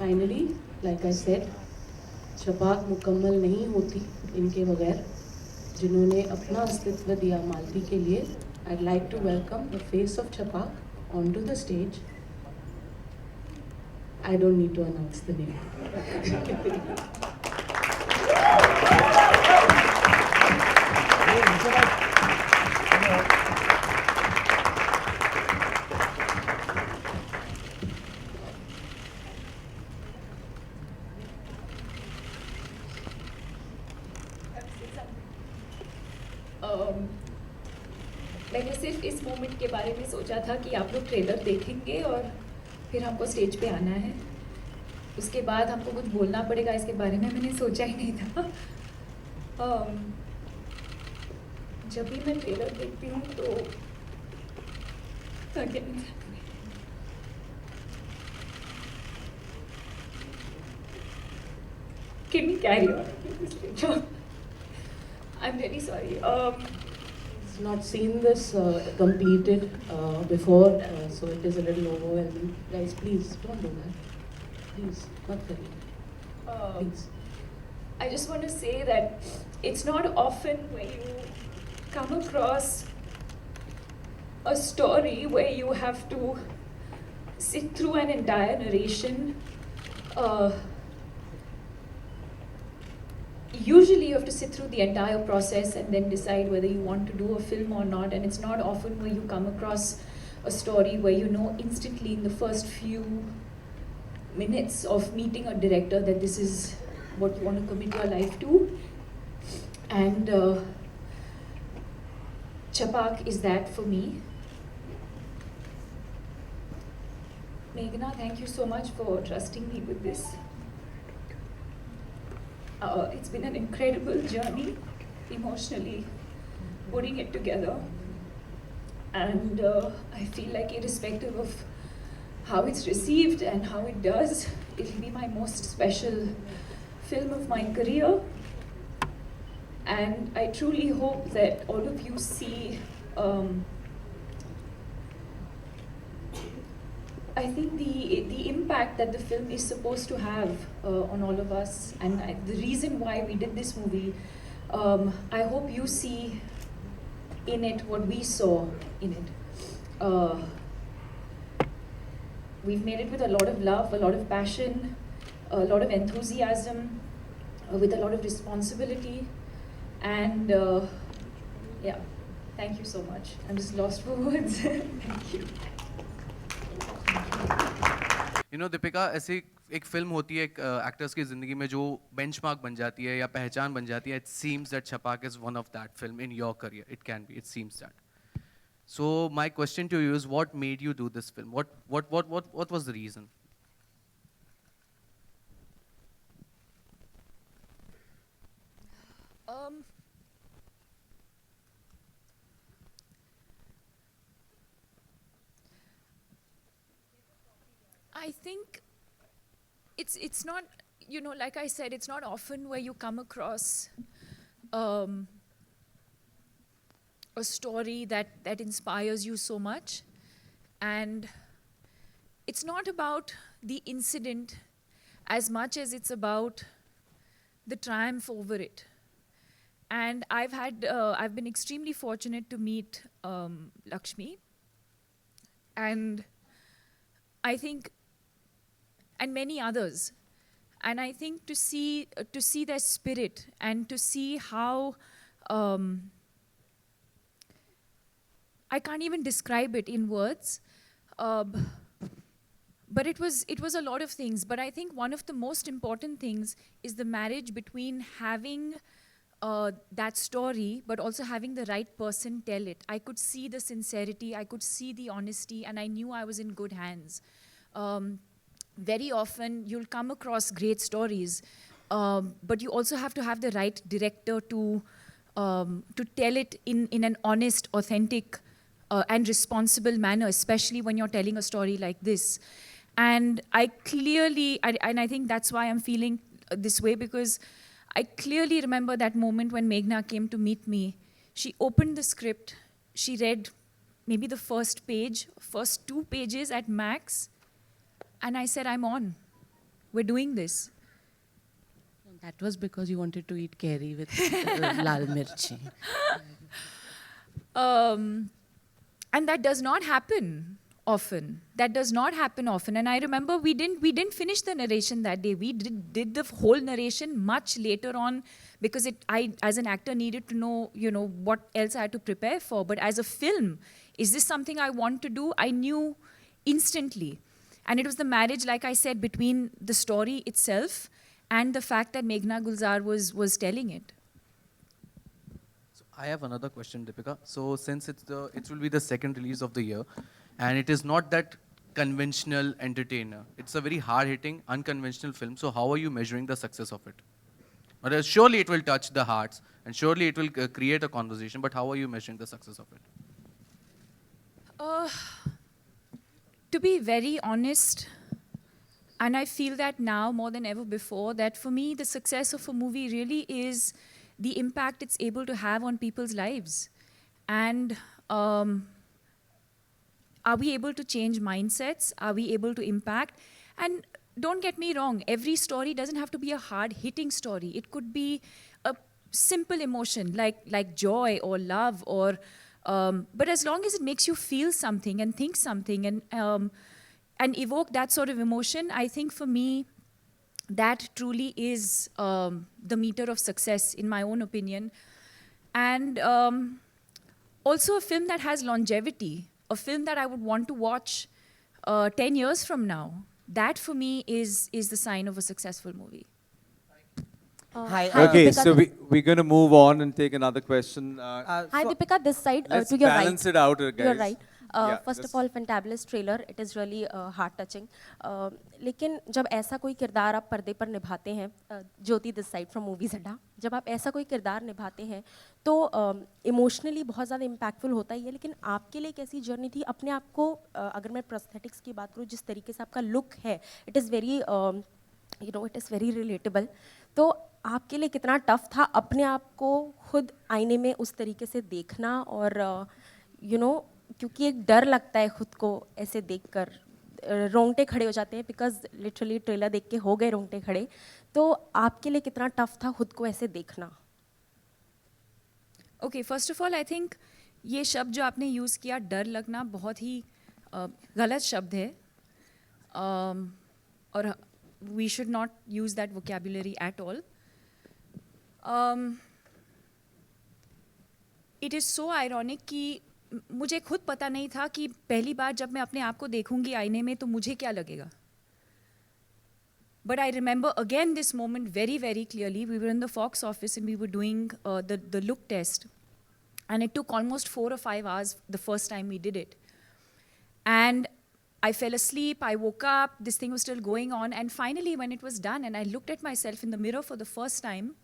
Finally, like I said, छपाक मुकम्मल नहीं होती इनके बगैर, जिन्होंने अपना अस्तित्व दिया मालती के लिए. I'd like to welcome the face of Chhapaak onto the stage. I don't need to announce the name. मैंने सिर्फ इस मोमेंट के बारे में सोचा था कि आप लोग ट्रेलर देखेंगे और फिर हमको स्टेज पे आना है. उसके बाद हमको कुछ बोलना पड़ेगा इसके बारे में मैंने सोचा ही नहीं था. जब भी मैं ट्रेलर देखती हूँ तो Can we carry on? I'm really sorry. Not seen this completed before, so it is a little overwhelming. Guys, please don't do that. Please, not very. Please. I just want to say that it's not often when you come across a story where you have to sit through an entire narration. Usually you have to sit through the entire process and then decide whether you want to do a film or not, and it's not often where you come across a story where you know instantly in the first few minutes of meeting a director that this is what you want to commit your life to. And Chhapaak is that for me. Meghna, thank you so much for trusting me with this. It's been an incredible journey, emotionally, putting it together. And I feel like irrespective of how it's received and how it does, it'll be my most special film of my career. And I truly hope that all of you see I think the impact that the film is supposed to have on all of us, and the reason why we did this movie, I hope you see in it what we saw in it. We've made it with a lot of love, a lot of passion, a lot of enthusiasm, with a lot of responsibility, and yeah, thank you so much. I'm just lost for words. Thank you. You know, Deepika, ऐसी एक film होती है actors की ज़िंदगी में जो benchmark बन जाती है या पहचान बन जाती है. It seems that Chhapaak is one of that film in your career. It can be. It seems that. So my question to you is, what made you do this film? What was the reason? I think it's not, you know, like I said, it's not often where you come across a story that inspires you so much. And it's not about the incident as much as it's about the triumph over it. And I've been extremely fortunate to meet Lakshmi. And I think, and many others. And I think to see their spirit and to see how, I can't even describe it in words, but it was a lot of things. But I think one of the most important things is the marriage between having that story, but also having the right person tell it. I could see the sincerity, I could see the honesty, and I knew I was in good hands. Very often you'll come across great stories, but you also have to have the right director to tell it in an honest, authentic, and responsible manner, especially when you're telling a story like this. And I think that's why I'm feeling this way, because I clearly remember that moment when Meghna came to meet me. She opened the script, she read maybe the first page, first 2 pages at max, and I said, I'm on. we're doing this. That was because you wanted to eat curry with lal mirchi. And that does not happen often. That does not happen often. And I remember we didn't finish the narration that day. We did the whole narration much later on, because I as an actor needed to know, what else I had to prepare for. But as a film, is this something I want to do? I knew instantly. And it was the marriage, like I said, between the story itself and the fact that Meghna Gulzar was telling it. So I have another question, Deepika. So since it will be the second release of the year, and it is not that conventional entertainer. It's a very hard-hitting, unconventional film. So how are you measuring the success of it? But surely it will touch the hearts, and surely it will create a conversation. But how are you measuring the success of it? To be very honest, and I feel that now more than ever before, that for me, the success of a movie really is the impact it's able to have on people's lives. And are we able to change mindsets? Are we able to impact? And don't get me wrong, every story doesn't have to be a hard-hitting story. It could be a simple emotion like joy or love, or but as long as it makes you feel something and think something and evoke that sort of emotion, I think for me, that truly is the meter of success, in my own opinion. And also a film that has longevity, a film that I would want to watch 10 years from now. That for me is the sign of a successful movie. Hi. Okay, Deepika, so we're going to move on and take another question. Hi, Deepika, this side, Let's to your right. balance it out, guys. You're right. Yeah, First just- of all, fantabulous trailer. It is really heart touching. लेकिन जब ऐसा कोई किरदार आप पर्दे पर निभाते हैं, ज्योति दिस साइड फ्रॉम मूवीज अड्डा, जब आप ऐसा कोई किरदार निभाते हैं तो इमोशनली बहुत ज़्यादा इम्पैक्टफुल होता ही है. लेकिन आपके लिए कैसी जर्नी थी अपने आप को, अगर मैं प्रोस्थेटिक्स की बात करूँ, जिस तरीके से आपका लुक है, it is very it is very relatable. तो आपके लिए कितना टफ था अपने आप को खुद आईने में उस तरीके से देखना, और क्योंकि एक डर लगता है खुद को ऐसे देखकर, रोंगटे खड़े हो जाते हैं, बिकॉज लिटरली ट्रेलर देख के हो गए रोंगटे खड़े. तो आपके लिए कितना टफ था खुद को ऐसे देखना? Okay, first of all I think ये शब्द जो आपने यूज़ किया, डर लगना, बहुत ही गलत शब्द है. और we should not use that vocabulary at all. It is so ironic कि मुझे खुद पता नहीं था कि पहली बार जब मैं अपने आप को देखूंगी आईने में तो मुझे क्या लगेगा. But I remember again this moment very, very clearly. We were in the Fox office and we were doing the look test. And it took almost 4 or 5 hours the first time we did it. And I fell asleep, I woke up, this thing was still going on. And finally, when it was done and I looked at myself in the mirror for the first time,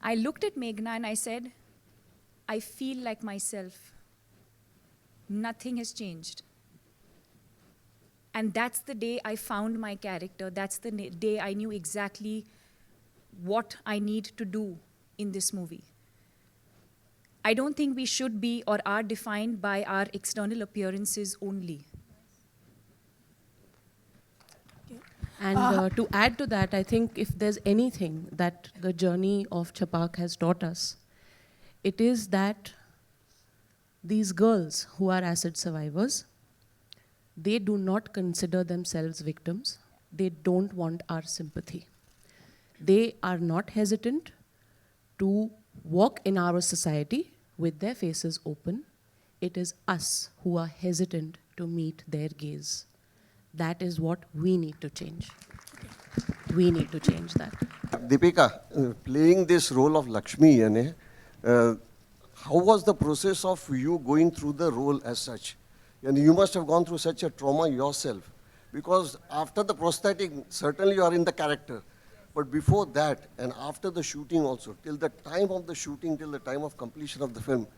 I looked at Meghna and I said, I feel like myself. Nothing has changed. And that's the day I found my character. That's the day I knew exactly what I need to do in this movie. I don't think we should be or are defined by our external appearances only. And to add to that, I think if there's anything that the journey of Chhapaak has taught us, it is that these girls who are acid survivors, they do not consider themselves victims. They don't want our sympathy. They are not hesitant to walk in our society with their faces open. It is us who are hesitant to meet their gaze. That is what we need to change. We need to change that. Deepika, playing this role of Lakshmi, how was the process of you going through the role as such? And you must have gone through such a trauma yourself, because after the prosthetic, certainly you are in the character. But before that, and after the shooting also, till the time of the shooting, till the time of completion of the film,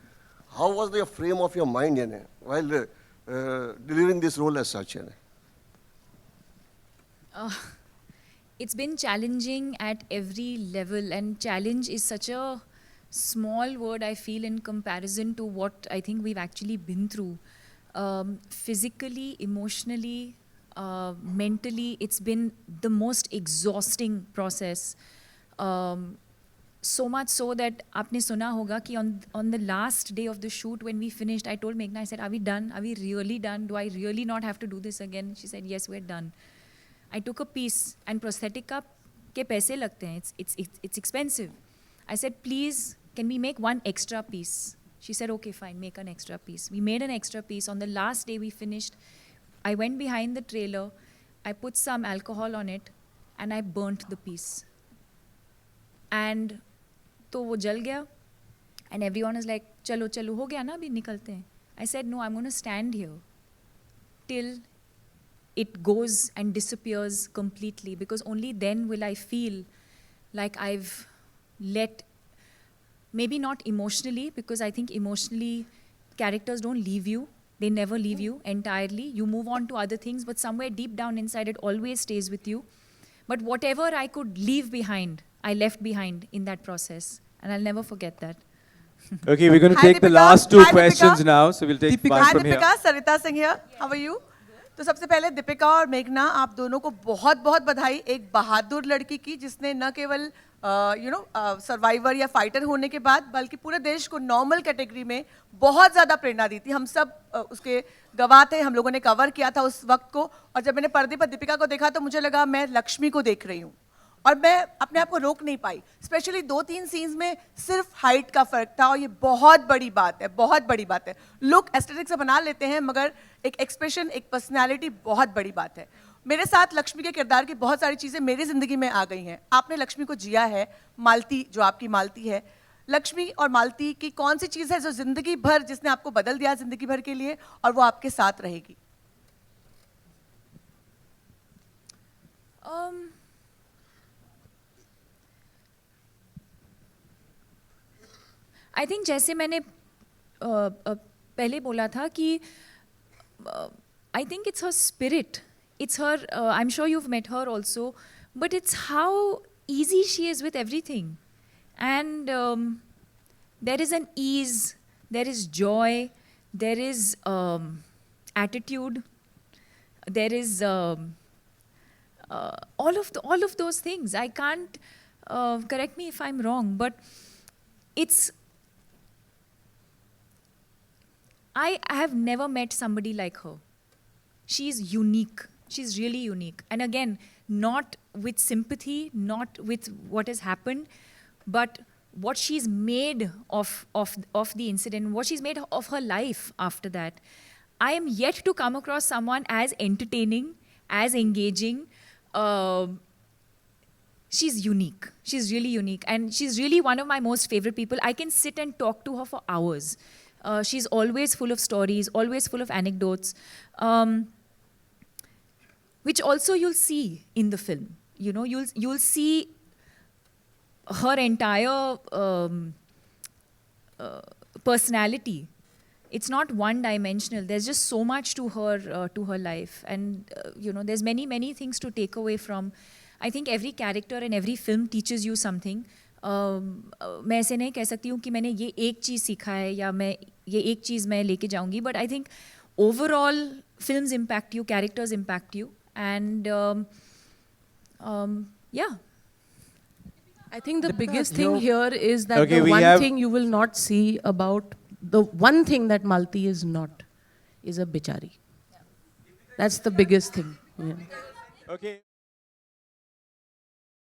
how was the frame of your mind while delivering this role as such? It's been challenging at every level, and challenge is such a small word, I feel, in comparison to what I think we've actually been through. Physically, emotionally, mentally, it's been the most exhausting process. So much so that आपने सुना होगा कि on the last day of the shoot when we finished, I told Meghna, I said, are we done? Are we really done? Do I really not have to do this again? She said, yes, we're done. I took a piece and prosthetic का के पैसे लगते हैं. It's expensive. I said, please, can we make one extra piece? She said, okay, fine, make an extra piece. We made an extra piece. On the last day we finished, I went behind the trailer, I put some alcohol on it, and I burnt the piece. And तो वो जल गया, and everyone is like, चलो चलो हो गया ना, अभी निकलते हैं. I said, no, I'm going to stand here till it goes and disappears completely, because only then will I feel like I've let, maybe not emotionally, because I think emotionally characters don't leave you. They never leave you entirely. You move on to other things, but somewhere deep down inside it always stays with you. But whatever I could leave behind, I left behind in that process. And I'll never forget that. Okay, we're going to Hi, take the Deepika. last two Hi, questions Deepika. now. So we'll take one Hi from here. Deepika, Sarita Singh here. How are you? तो सबसे पहले दीपिका और मेघना, आप दोनों को बहुत बहुत बधाई एक बहादुर लड़की की जिसने न केवल सर्वाइवर या फाइटर होने के बाद बल्कि पूरे देश को नॉर्मल कैटेगरी में बहुत ज़्यादा प्रेरणा दी थी. हम सब उसके गवाह थे, हम लोगों ने कवर किया था उस वक्त को. और जब मैंने पर्दे पर दीपिका को देखा तो मुझे लगा मैं लक्ष्मी को देख रही हूँ और मैं अपने आप को रोक नहीं पाई. स्पेशली 2-3 सीन्स में सिर्फ हाइट का फर्क था और ये बहुत बड़ी बात है, बहुत बड़ी बात है. लुक एस्थेटिक से बना लेते हैं मगर एक एक्सप्रेशन, एक पर्सनैलिटी बहुत बड़ी बात है. मेरे साथ लक्ष्मी के किरदार की बहुत सारी चीज़ें मेरी ज़िंदगी में आ गई हैं. आपने लक्ष्मी को जिया है, मालती जो आपकी मालती है. लक्ष्मी और मालती की कौन सी चीज़ है जो ज़िंदगी भर, जिसने आपको बदल दिया ज़िंदगी भर के लिए और वो आपके साथ रहेगी? आई थिंक जैसे मैंने पहले बोला था कि I think it's her spirit, it's her, I am sure you've met her also, but it's how easy she is with everything. And there is an ease, there is joy, there is attitude, there is all of those things. I can't, correct me if I'm wrong, but it's, I have never met somebody like her. She's unique. She's really unique. And again, not with sympathy, not with what has happened, but what she's made of the incident, what she's made of her life after that. I am yet to come across someone as entertaining, as engaging. She's unique. She's really unique. And she's really one of my most favorite people. I can sit and talk to her for hours. She's always full of stories, always full of anecdotes, which also you'll see in the film. You know, you'll see her entire personality. It's not one-dimensional. There's just so much to her life, and you know, there's many things to take away from. I think every character and every film teaches you something. मैं ऐसे नहीं कह सकती हूँ कि मैंने ये एक चीज़ सीखा है या मैं ये एक चीज़ मैं लेके जाऊँगी, but I think overall films impact you, characters impact you, and yeah. I think the biggest thing here is that Okay, the we one have- thing you will not see about, the one thing that Malti is not, is a bichari. That's the biggest thing. Yeah. Okay.